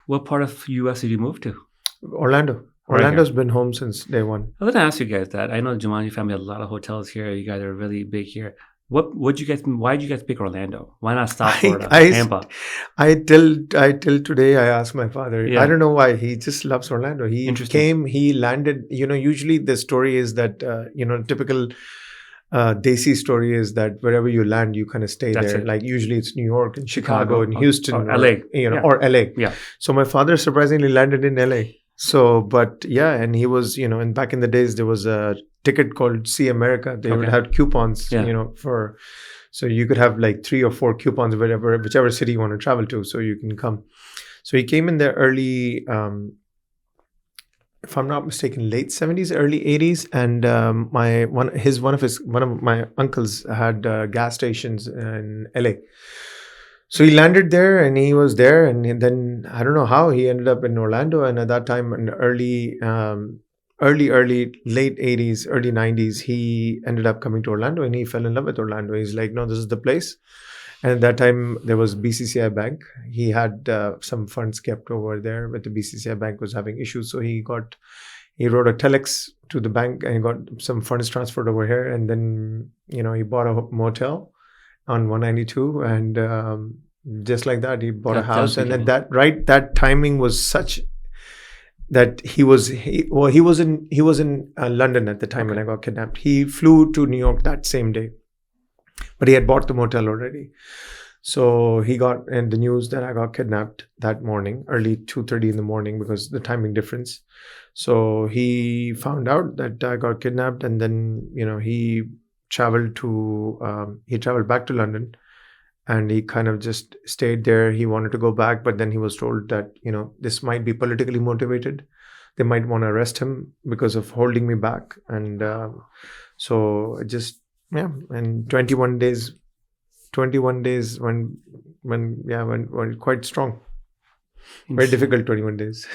What part of US did you move to? Orlando. Right Orlando's here. been home since day one. I was gonna ask you guys that. I know the Jumani family has a lot of hotels here. You guys are really big here. Why did you guys pick Orlando? Why not stop for Tampa? Till today I ask my father. Yeah. I don't know why. He just loves Orlando. He Interesting. came, he landed. Usually the story is that typical Desi story is that wherever you land, you kind of stay That's there. it. Like usually it's New York and Chicago and Houston or LA. Yeah. or LA. Yeah. So my father surprisingly landed in LA. So, but yeah, and he was, and back in the days there was a ticket called See America. They would Okay. have coupons, Yeah. so you could have like 3 or 4 coupons, whichever city you want to travel to, so you can come. So he came in there early, if I'm not mistaken, late 70s, early 80s, and one of my uncles had gas stations in LA. So he landed there, and he was there, and then I don't know how he ended up in Orlando. And at that time, in late 80s, early 90s, he ended up coming to Orlando, and he fell in love with Orlando. He's like, no, this is the place. And at that time, there was BCCI Bank. He had some funds kept over there, but the BCCI Bank was having issues. So he wrote a telex to the bank and got some funds transferred over here. And then, he bought a motel on 192. And just like that, he bought a house. And then that timing was such that he was in London at the time when I got kidnapped. He flew to New York that same day. But he had bought the motel already. So he got the news that I got kidnapped that morning, early 2:30 in the morning, because of the timing difference. So he found out that I got kidnapped, and then, he traveled back to London, and he kind of just stayed there. He wanted to go back, but then he was told that, this might be politically motivated. They might want to arrest him because of holding me back. And so it just, yeah, and 21 days when quite strong. Very difficult 21 days.